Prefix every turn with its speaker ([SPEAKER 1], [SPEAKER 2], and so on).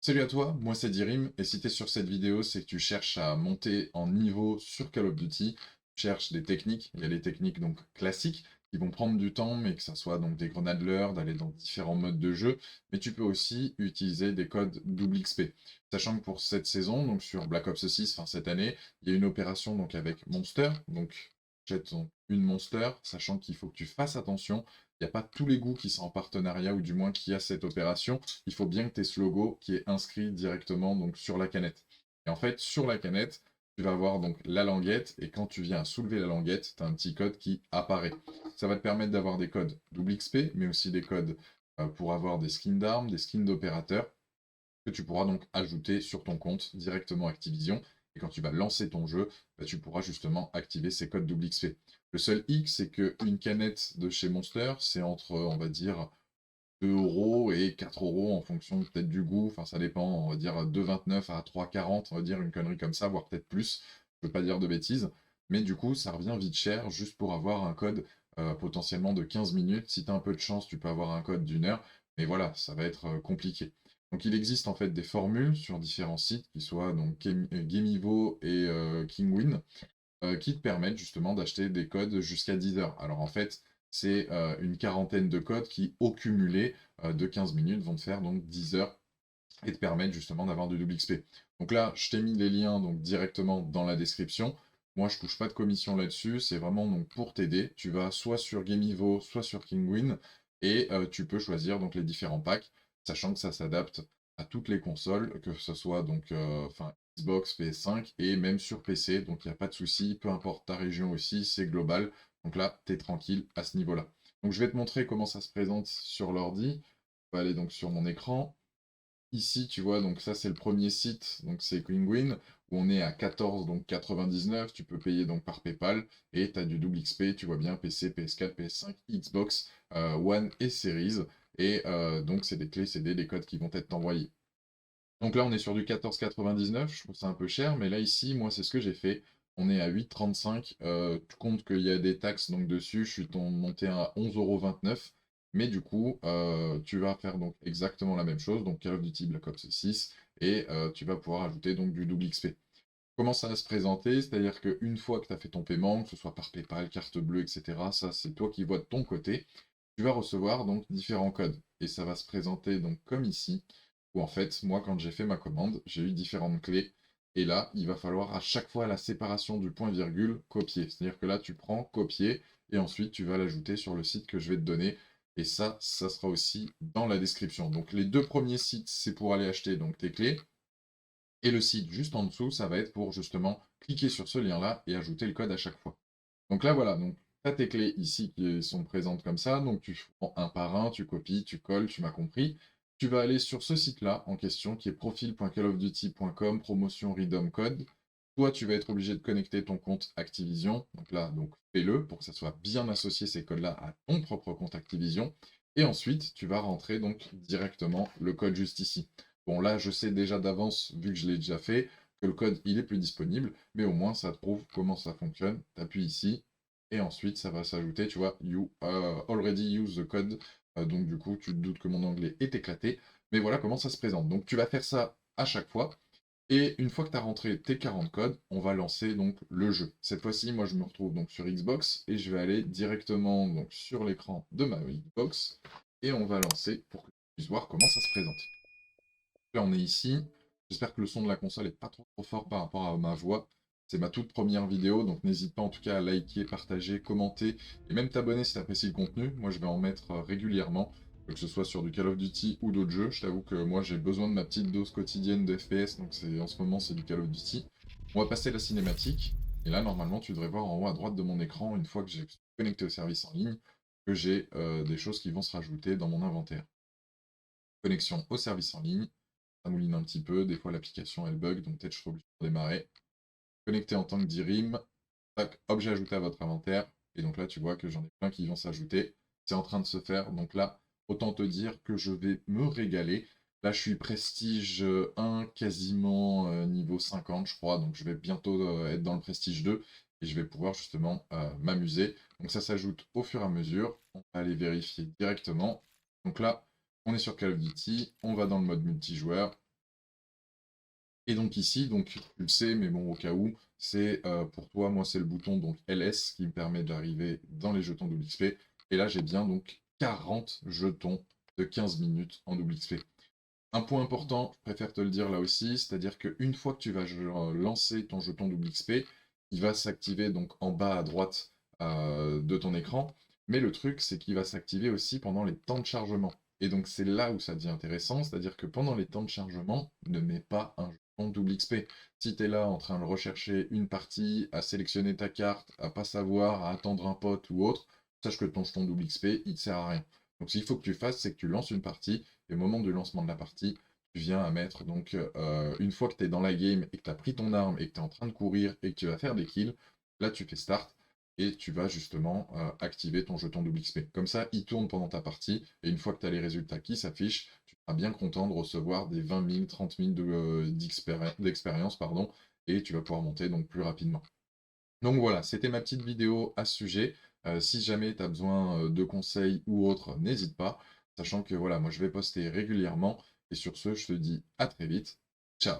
[SPEAKER 1] Salut à toi, moi c'est Dirim, et si tu es sur cette vidéo, c'est que tu cherches à monter en niveau sur Call of Duty, tu cherches des techniques, il y a les techniques donc classiques qui vont prendre du temps, mais que ça soit donc des grenades leurres, d'aller dans différents modes de jeu, mais tu peux aussi utiliser des codes double XP. Sachant que pour cette saison, donc sur Black Ops 6, enfin cette année, il y a une opération donc avec Monster, donc jette une Monster, sachant qu'il faut que tu fasses attention, il n'y a pas tous les goûts qui sont en partenariat, ou du moins qui a cette opération, il faut bien que tu aies ce logo qui est inscrit directement donc, sur la canette. Et en fait, sur la canette, tu vas avoir donc la languette, et quand tu viens à soulever la languette, tu as un petit code qui apparaît. Ça va te permettre d'avoir des codes double XP, mais aussi des codes pour avoir des skins d'armes, des skins d'opérateurs, que tu pourras donc ajouter sur ton compte directement Activision. Et quand tu vas lancer ton jeu, bah, tu pourras justement activer ces codes double XP. Le seul hic, c'est qu'une canette de chez Monster, c'est entre, on va dire, 2 € et 4 € en fonction peut-être du goût. Enfin, ça dépend, on va dire 2,29 à 3,40, on va dire une connerie comme ça, voire peut-être plus. Je veux pas dire de bêtises. Mais du coup, ça revient vite cher juste pour avoir un code potentiellement de 15 minutes. Si tu as un peu de chance, tu peux avoir un code d'1 heure. Mais voilà, ça va être compliqué. Donc il existe en fait des formules sur différents sites, qui soient donc Gameivo et Kingwin, qui te permettent justement d'acheter des codes jusqu'à 10 heures. Alors en fait, c'est une quarantaine de codes qui, au cumulé de 15 minutes, vont te faire donc 10 heures et te permettre justement d'avoir du double XP. Donc là, je t'ai mis les liens donc directement dans la description. Moi, je touche pas de commission là-dessus, c'est vraiment donc pour t'aider. Tu vas soit sur Gameivo, soit sur Kingwin, et tu peux choisir donc les différents packs, sachant que ça s'adapte à toutes les consoles, que ce soit donc Xbox, PS5 et même sur PC, donc il n'y a pas de souci, peu importe ta région aussi, c'est global. Donc là, tu es tranquille à ce niveau-là. Donc je vais te montrer comment ça se présente sur l'ordi. On va aller donc sur mon écran. Ici, tu vois, donc ça c'est le premier site, donc c'est Penguin, où on est à 14, donc 99, tu peux payer donc par PayPal, et tu as du double XP, tu vois bien, PC, PS4, PS5, Xbox, One et Series, et donc c'est des clés CD, des codes qui vont être envoyés. Donc là on est sur du 14,99, je trouve ça un peu cher, mais là ici, moi c'est ce que j'ai fait, on est à 8,35, tu comptes qu'il y a des taxes donc dessus, je suis monté à 11,29 €, mais du coup, tu vas faire donc exactement la même chose, donc Call of Duty Black Ops 6, et tu vas pouvoir ajouter donc du double XP. Comment ça va se présenter? C'est-à-dire qu'une fois que tu as fait ton paiement, que ce soit par PayPal, carte bleue, etc., ça c'est toi qui vois de ton côté, tu vas recevoir donc différents codes. Et ça va se présenter donc comme ici, où en fait, moi quand j'ai fait ma commande, j'ai eu différentes clés. Et là, il va falloir à chaque fois la séparation du point-virgule copier. C'est-à-dire que là, tu prends copier, et ensuite tu vas l'ajouter sur le site que je vais te donner. Et ça sera aussi dans la description. Donc les deux premiers sites, c'est pour aller acheter donc tes clés. Et le site juste en dessous, ça va être pour justement cliquer sur ce lien-là et ajouter le code à chaque fois. Donc là, voilà, donc tu as tes clés ici qui sont présentes comme ça, donc tu prends un par un, tu copies, tu colles, tu m'as compris. Tu vas aller sur ce site-là en question qui est profil.callofduty.com, promotion Redeem Code. Toi, tu vas être obligé de connecter ton compte Activision. Donc là, donc fais-le pour que ça soit bien associé ces codes-là à ton propre compte Activision. Et ensuite, tu vas rentrer donc directement le code juste ici. Bon, là, je sais déjà d'avance, vu que je l'ai déjà fait, que le code, il est plus disponible, mais au moins, ça te prouve comment ça fonctionne. Tu appuies ici, et ensuite, ça va s'ajouter, tu vois, you already use the code. Donc, du coup, tu te doutes que mon anglais est éclaté, mais voilà comment ça se présente. Donc, tu vas faire ça à chaque fois, et une fois que tu as rentré tes 40 codes, on va lancer donc le jeu. Cette fois-ci, moi, je me retrouve donc sur Xbox, et je vais aller directement donc sur l'écran de ma Xbox, et on va lancer pour que tu puisses voir comment ça se présente. Là, on est ici. J'espère que le son de la console est pas trop fort par rapport à ma voix. C'est ma toute première vidéo, donc n'hésite pas en tout cas à liker, partager, commenter et même t'abonner si tu apprécies le contenu. Moi, je vais en mettre régulièrement, que ce soit sur du Call of Duty ou d'autres jeux. Je t'avoue que moi, j'ai besoin de ma petite dose quotidienne de FPS, donc en ce moment, c'est du Call of Duty. On va passer la cinématique. Et là, normalement, tu devrais voir en haut à droite de mon écran, une fois que j'ai connecté au service en ligne, que j'ai des choses qui vont se rajouter dans mon inventaire. Connexion au service en ligne. Ça mouline un petit peu, des fois l'application elle bug, donc peut-être je suis obligé de démarrer. Connecté en tant que DRIM, tac, objet ajouté à votre inventaire, et donc là tu vois que j'en ai plein qui vont s'ajouter. C'est en train de se faire, donc là, autant te dire que je vais me régaler. Là je suis prestige 1, quasiment niveau 50 je crois, donc je vais bientôt être dans le prestige 2, et je vais pouvoir justement m'amuser. Donc ça s'ajoute au fur et à mesure, on va aller vérifier directement. Donc là, on est sur Call of Duty, on va dans le mode multijoueur, Et donc ici, donc tu le sais, mais bon, au cas où, c'est pour toi, moi c'est le bouton donc LS qui me permet d'arriver dans les jetons double XP. Et là, j'ai bien donc 40 jetons de 15 minutes en double XP. Un point important, je préfère te le dire là aussi, c'est-à-dire qu'une fois que tu vas lancer ton jeton double XP, il va s'activer donc en bas à droite de ton écran. Mais le truc, c'est qu'il va s'activer aussi pendant les temps de chargement. Et donc c'est là où ça devient intéressant, c'est-à-dire que pendant les temps de chargement, ne mets pas un jeton double XP. Si tu es là en train de rechercher une partie, à sélectionner ta carte, à pas savoir, à attendre un pote ou autre, sache que ton jeton double XP, il ne sert à rien. Donc ce qu'il faut que tu fasses, c'est que tu lances une partie, et au moment du lancement de la partie, tu viens à mettre, donc une fois que tu es dans la game et que tu as pris ton arme et que tu es en train de courir et que tu vas faire des kills, là tu fais start et tu vas justement activer ton jeton double XP. Comme ça, il tourne pendant ta partie et une fois que tu as les résultats qui s'affichent, tu seras bien content de recevoir des 20 000, 30 000 d'expérience, pardon, et tu vas pouvoir monter donc plus rapidement. Donc voilà, c'était ma petite vidéo à ce sujet. Si jamais tu as besoin de conseils ou autre, n'hésite pas, sachant que voilà, moi je vais poster régulièrement. Et sur ce, je te dis à très vite. Ciao!